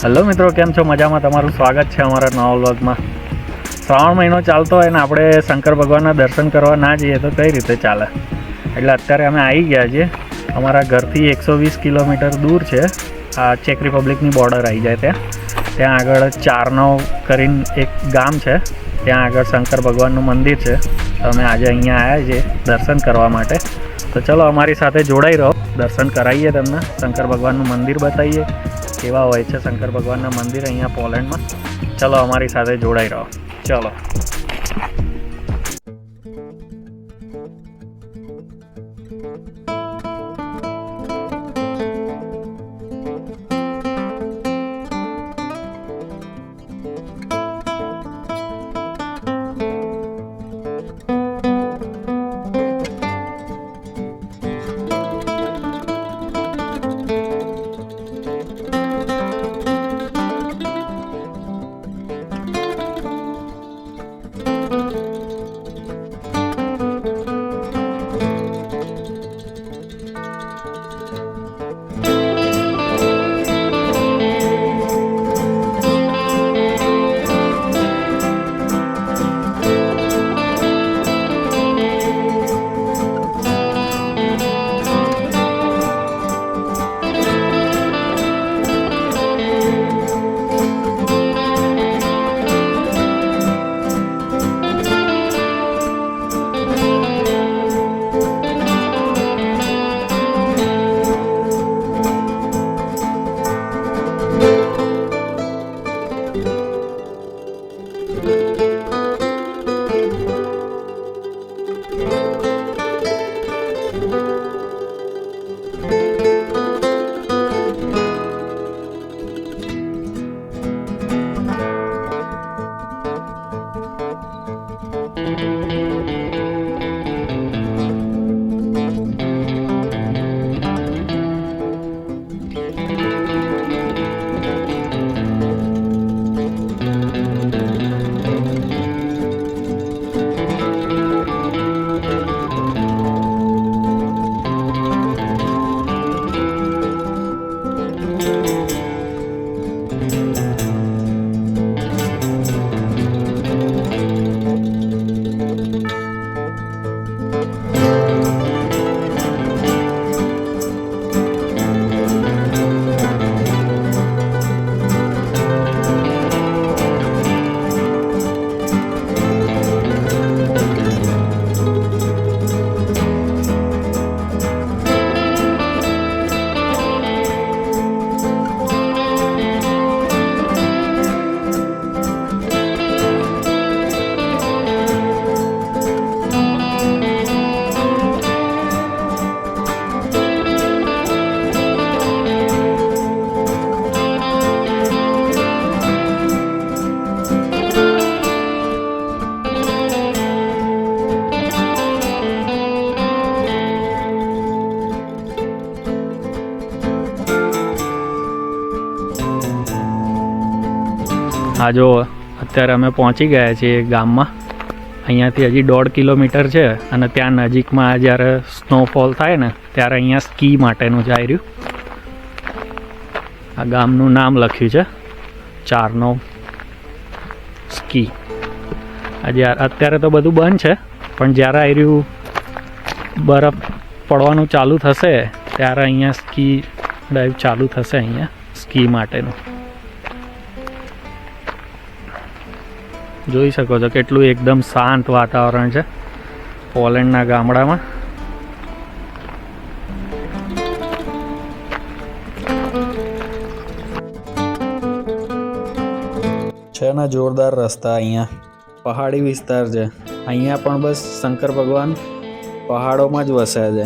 Hello મિત્રો, કેમ છો? મજામાં? તમારું સ્વાગત છે અમારા નવા વ્લોગમાં. શ્રાવણ મહિનો ચાલતો હોય ને આપણે શંકર ભગવાનના દર્શન કરવા ના જઈએ તો કઈ રીતે ચાલે? એટલે અત્યારે અમે આવી ગયા છીએ. અમારા ઘરથી 120 કિલોમીટર દૂર છે. આ ચેક રિપબ્લિકની બોર્ડર આવી જાય ત્યાં આગળ ચારનવ કરીને એક ગામ છે. ત્યાં આગળ શંકર ભગવાનનું મંદિર છે. તો અમે આજે અહીંયા આવ્યા છીએ દર્શન કરવા માટે. તો ચલો અમારી સાથે જોડાઈ રહો, દર્શન કરાવીએ તમને, શંકર ભગવાનનું મંદિર બતાવીએ કેવા હોય છે શંકર ભગવાનના મંદિર અહીંયા પોલેન્ડમાં. ચલો અમારી સાથે જોડાઈ રહો. ચલો. આ જો અત્યારે અમે પહોંચી ગયા છીએ ગામમાં. અહીંયાથી હજી 1.5 કિલોમીટર છે અને ત્યાં નજીકમાં જ્યારે સ્નોફોલ થાય ને ત્યારે અહીંયા સ્કી માટેનું જાય રહ્યું. આ ગામનું નામ લખ્યું છે ચારનવ સ્કી. આજે અત્યારે તો બધું બંધ છે, પણ જ્યારે આવી રહ્યું બરફ પડવાનું ચાલુ થશે ત્યારે અહીંયા સ્કી ડાઈવ ચાલુ થશે અહીંયા સ્કી માટેનું. જોઈ શકો છો કેટલું એકદમ શાંત વાતાવરણ છે પોલેન્ડના ગામડામાં. છે ને જોરદાર રસ્તા. અહીંયા પહાડી વિસ્તાર છે. અહીંયા પણ બસ શંકર ભગવાન પહાડોમાં જ વસે છે.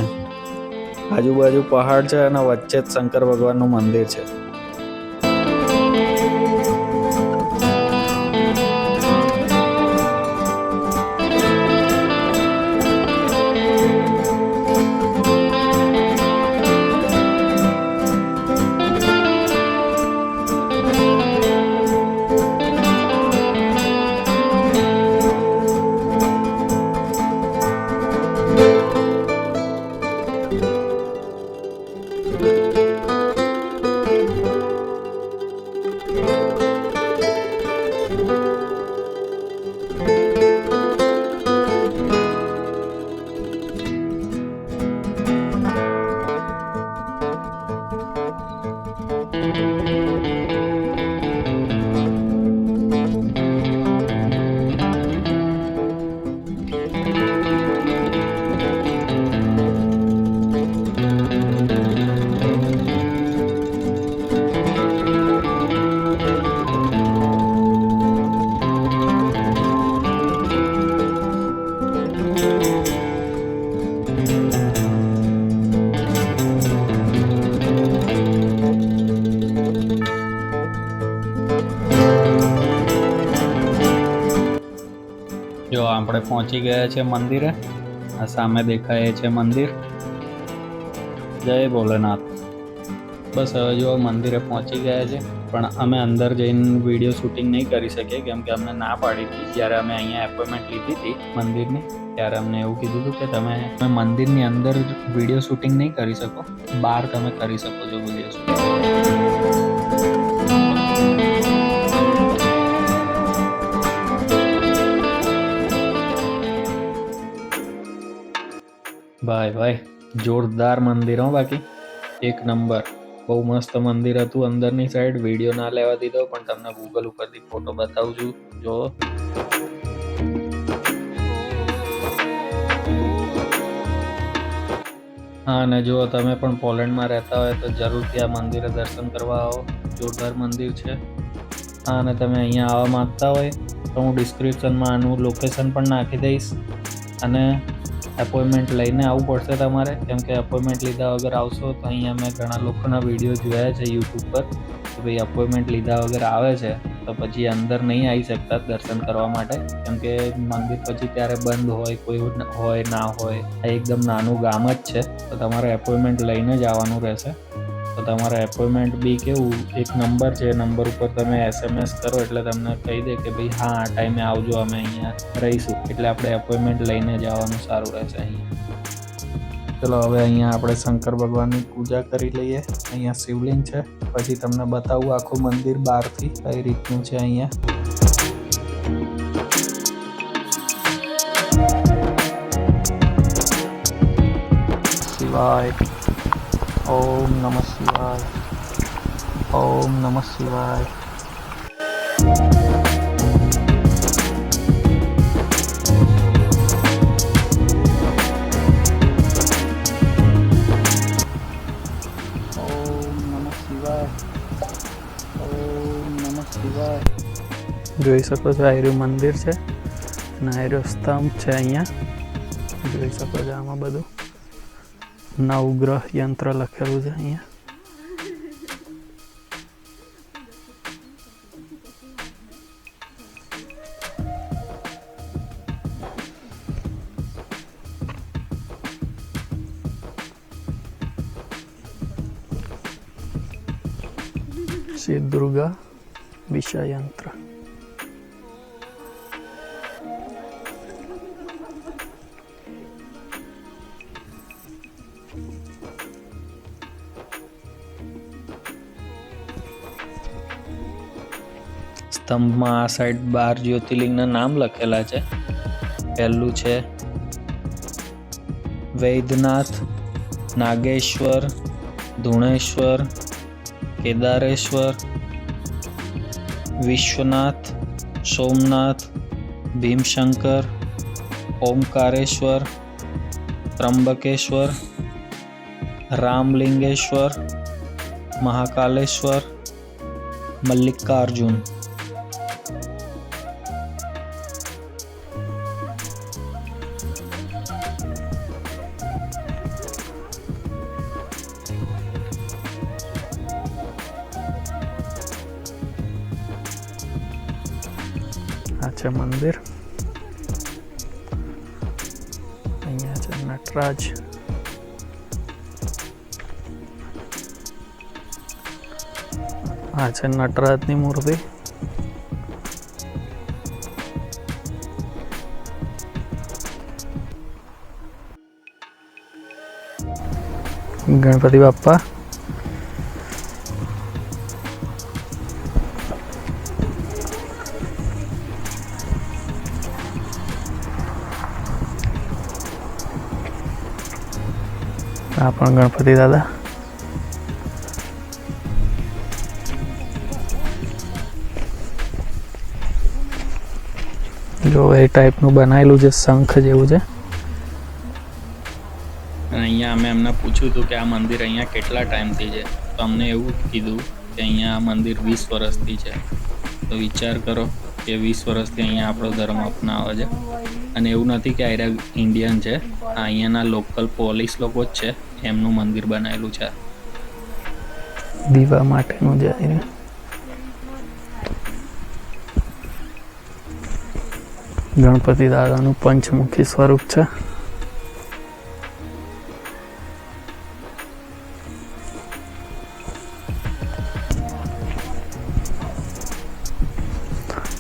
આજુબાજુ પહાડ છે અને વચ્ચે જ શંકર ભગવાનનું મંદિર છે. જો આપણે પહોંચી ગયા છે મંદિરે. આ સામે દેખાય છે મંદિર. જય ભોલેનાથ. બસ હવે જો મંદિરે પહોંચી ગયા છે, પણ અમે અંદર જઈને વિડીયો શૂટિંગ નહીં કરી શકીએ કેમ કે અમને ના પાડી હતી. જ્યારે અમે અહીંયા એપોઇન્ટમેન્ટ લીધી હતી મંદિરની, ત્યારે અમને એવું કીધું હતું કે તમે મંદિરની અંદર વિડીયો શૂટિંગ નહીં કરી શકો, બહાર તમે કરી શકો છો વિડીયો શૂટિંગ. ભાઈ જોરદાર મંદિર હો. બાકી એક નંબર, બહુ મસ્ત મંદિર હતું. અંદરની સાઈડ વિડીયો ના લેવા દીધો, પણ તમને ગૂગલ ઉપરથી ફોટો બતાવું છું. જો હા, અને જો તમે પણ પોલેન્ડમાં રહેતા હોય તો જરૂરથી આ મંદિરે દર્શન કરવા આવો. જોરદાર મંદિર છે. હા, અને તમે અહીંયા આવવા માંગતા હોય તો હું ડિસ્ક્રિપ્શનમાં આનું લોકેશન પણ નાખી દઈશ. અને એપોઇન્ટમેન્ટ લઈને આવવું પડશે તમારે, કેમ કે એપોઇન્ટમેન્ટ લીધા વગર આવશો તો અહીંયા મેં ઘણા લોકોના વિડીયો જોયા છે યુટ્યુબ પર કે ભાઈ એપોઇન્ટમેન્ટ લીધા વગર આવે છે તો પછી અંદર નહીં આવી શકતા દર્શન કરવા માટે, કેમ કે મંદિર પછી ત્યારે બંધ હોય, કોઈ હોય ના હોય. આ એકદમ નાનું ગામ જ છે, તો તમારે એપોઇન્ટમેન્ટ લઈને જ આવવાનું રહેશે. તો તમારા એપોઇન્ટમેન્ટ બી કેવું, એક નંબર છે, નંબર ઉપર તમે SMS કરો એટલે તમને કહી દે કે ભાઈ હા આ ટાઈમે આવજો, અમે અહીંયા રહીશું. એટલે આપણે એપોઇન્ટમેન્ટ લઈને જ આવવાનું સારું રહેશે અહીંયા. ચલો હવે અહીંયા આપણે શંકર ભગવાનની પૂજા કરી લઈએ. અહીંયા શિવલિંગ છે, પછી તમને બતાવું આખું મંદિર બહારથી કઈ રીતનું છે અહીંયા. શિવાય. ઓમ નમઃ શિવાય. ઓમ નમઃ શિવાય. જોઈ શકો છો આયરું મંદિર છે અને આયરો સ્તંભ છે અહીંયા. જોઈ શકો છો આમાં બધું નવગ્રહ યંત્ર લખેલું છે અહીંયા. શ્રી દુર્ગા વિષય યંત્ર. સ્તંભમાં આ સાઈડ 12 જ્યોતિર્લિંગના નામ લખેલા છે. પહેલું છે વૈદ્યનાથ, નાગેશ્વર, ધુણેશ્વર, કેદારેશ્વર, વિશ્વનાથ, સોમનાથ, ભીમશંકર, ઓમકારેશ્વર, ત્રંબકેશ્વર, રામલિંગેશ્વર, મહાકાલેશ્વર, મલ્લિકાર્જુન. આ છે મંદિર. અહીંયા છે નટરાજ. આ છે નટરાજની મૂર્તિ. ગણપતિ બાપ્પા. આ પણ ગણપતિ દાદા. જો એ ટાઈપનું બનાવેલું છે, શંખ જેવું છે. અહીંયા અમે એમને પૂછ્યું હતું કે આ મંદિર અહીંયા કેટલા ટાઈમથી છે, તો અમને એવું કીધું કે અહીંયા આ મંદિર 20 વર્ષથી છે. તો વિચાર કરો કે 20 વર્ષથી અહીંયા આપણો ધર્મ અપનાવે છે. અને એવું નથી કે આ ઇન્ડિયન છે, અહીંયાના લોકલ પોલીસ લોકો જ છે, એમનું મંદિર બનાવેલું છે. દીવા માટેનું છે. ગણપતિ દાદાનું પંચમુખી સ્વરૂપ છે.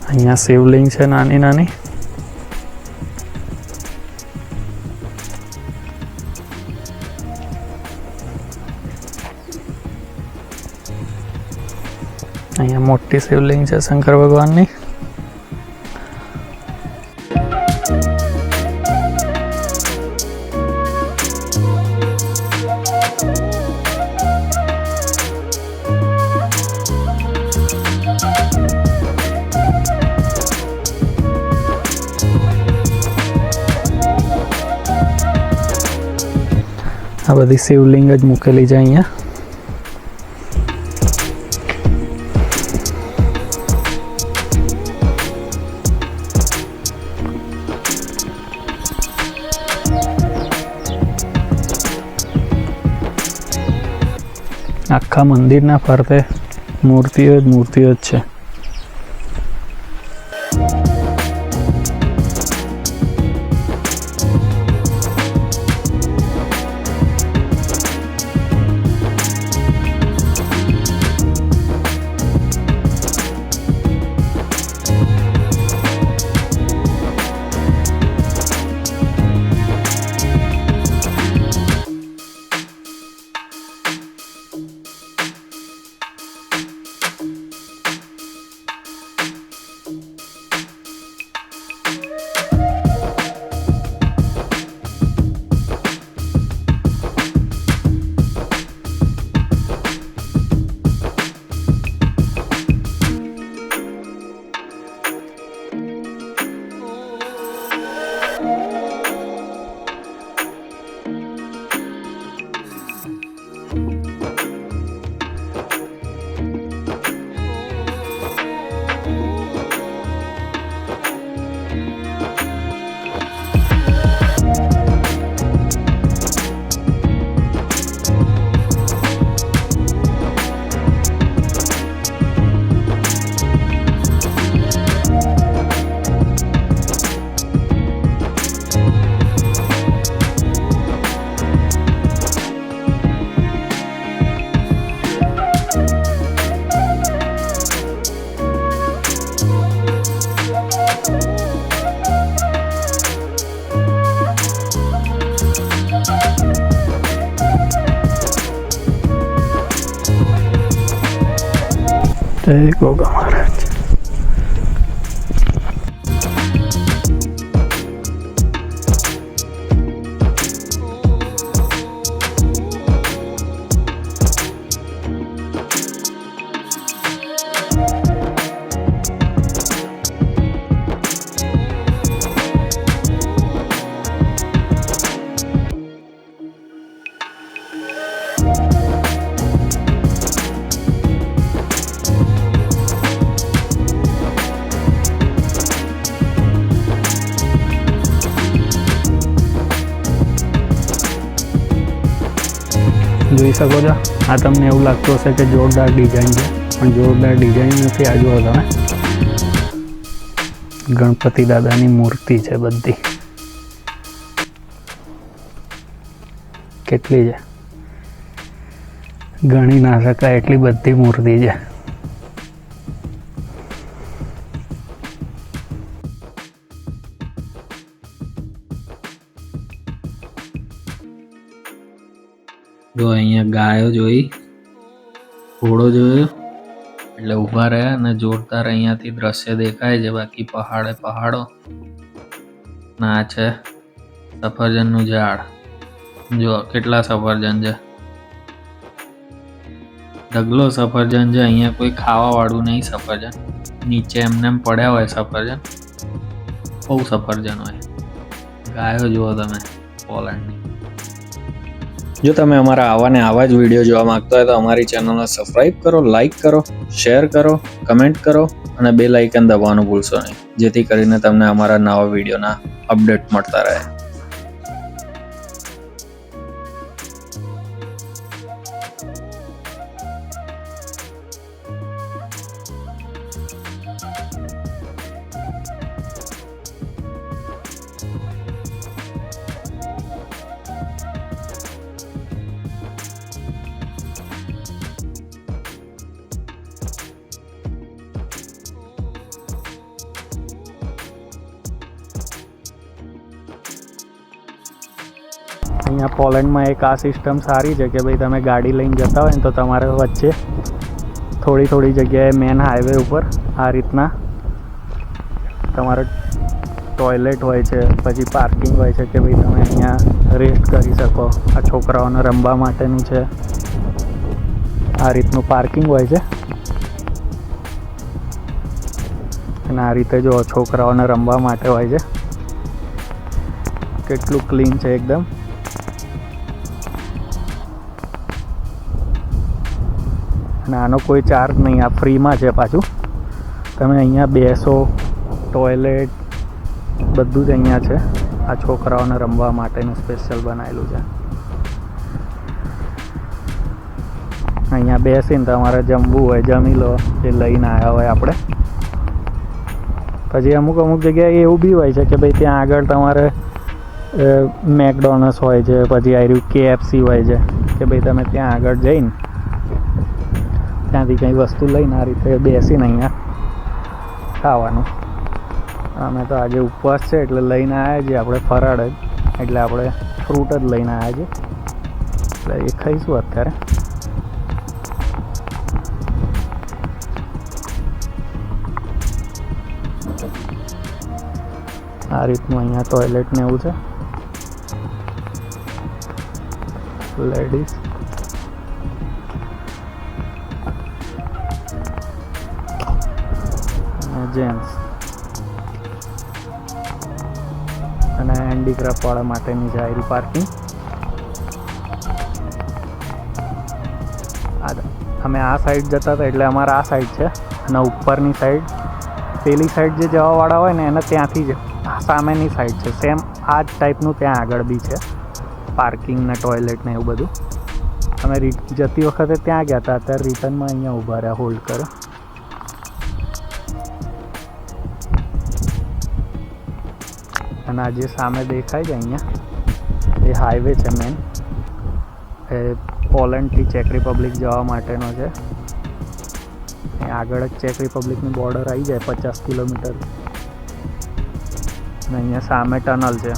અહીંયા શિવલિંગ છે નાની નાની. અહીંયા મોટી શિવલિંગ છે શંકર ભગવાનની. આ બધી શિવલિંગ જ મૂકેલી છે અહીંયા. આખા મંદિરના ફરતે મૂર્તિઓ જ છે. જય ગોગા મહારાજ. જોઈ શકો છો, આ તમને એવું લાગતું હશે કે જોરદાર ડિઝાઇન છે, પણ જોરદાર ડિઝાઇન નથી. આ જુઓ તમે, ગણપતિ દાદાની મૂર્તિ છે બધી. કેટલી છે, ગણી ના શકાય એટલી બધી મૂર્તિ છે. જો અહીંયા ગાયો જોઈ, ઘોડો જોયો એટલે ઊભા રહ્યા અને જોરદાર અહીંયાથી દ્રશ્ય દેખાય છે. બાકી પહાડો ના છે સફરજનનું ઝાડ. જો કેટલા સફરજન છે, ઢગલો સફરજન છે. અહીંયા કોઈ ખાવા વાળું નહીં સફરજન, નીચે એમને એમ પડ્યા હોય સફરજન. બહુ સફરજન હોય. ગાયો જુઓ તમે પોલેન્ડની. જો તમે અમારા આવા ને આવા જ વિડીયો જોવા માંગતા હોય તો અમારી ચેનલને સબસ્ક્રાઇબ કરો, લાઇક કરો, શેર કરો, કમેન્ટ કરો અને બેલ આઇકન દબાવવાનું ભૂલશો નહીં, જેથી કરીને તમને અમારા નવા વિડીયોના અપડેટ મળતા રહે. અહીંયા પોલેન્ડમાં એક આ સિસ્ટમ સારી છે કે ભાઈ તમે ગાડી લઈને જતા હોય ને તો તમારે વચ્ચે થોડી જગ્યાએ મેન હાઈવે ઉપર આ રીતના તમારે ટોયલેટ હોય છે, પછી પાર્કિંગ હોય છે કે ભાઈ તમે અહીંયા રેસ્ટ કરી શકો. આ છોકરાઓને રમવા માટેનું છે, આ રીતનું પાર્કિંગ હોય છે. અને આ રીતે જો છોકરાઓને રમવા માટે હોય છે. કેટલું ક્લીન છે એકદમ. અને આનો કોઈ ચાર્જ નહીં, આ ફ્રીમાં છે પાછું. તમે અહીંયા બેસો, ટોયલેટ બધું જ અહીંયા છે. આ છોકરાઓને રમવા માટેનું સ્પેશિયલ બનાવેલું છે. અહીંયા બેસીને તમારે જમવું હોય જમી લો, એ લઈને આવ્યા હોય આપણે. પછી અમુક જગ્યાએ એવું બી હોય છે કે ભાઈ ત્યાં આગળ તમારે મેકડોનલ્સ હોય છે, પછી આ રહ્યું KFC હોય છે કે ભાઈ તમે ત્યાં આગળ જઈને ત્યાંથી કંઈ વસ્તુ લઈને આ રીતે બેસીને અહીંયા ખાવાનું. અમે તો આજે ઉપવાસ છે એટલે લઈને આવ્યા છીએ આપણે ફરાળ જ, એટલે આપણે ફ્રૂટ જ લઈને આવ્યા છીએ, એટલે એ ખાઈશું અત્યારે. આ રીતનું અહીંયા ટોયલેટ ને એવું છે લેડીઝ. અને જેન્ટ્સ અને હેન્ડીક્રાફ્ટ વાળા માટેની છે આયરી પાર્કિંગ. અમે આ સાઈડ જતા હતા એટલે અમારા આ સાઈડ છે, અને ઉપરની સાઈડ પેલી સાઈડ જે જવાવાળા હોય ને એને ત્યાંથી જ સામેની સાઈડ છે. સેમ આ જ ટાઈપનું ત્યાં આગળ બી છે પાર્કિંગ ને ટોયલેટ ને એવું બધું. અમે જતી વખતે ત્યાં ગયા હતા, અત્યારે રિટર્નમાં અહીંયા ઊભા રહ્યા, હોલ્ડ કર્યો. અને આ જે સામે દેખાય છે અહીંયા એ હાઈવે છે મેન, એ પોલેન્ડથી ચેક રિપબ્લિક જવા માટેનો છે. આગળ જ ચેક રિપબ્લિકની બોર્ડર આવી જાય 50 કિલોમીટર. અને અહીંયા સામે ટનલ છે.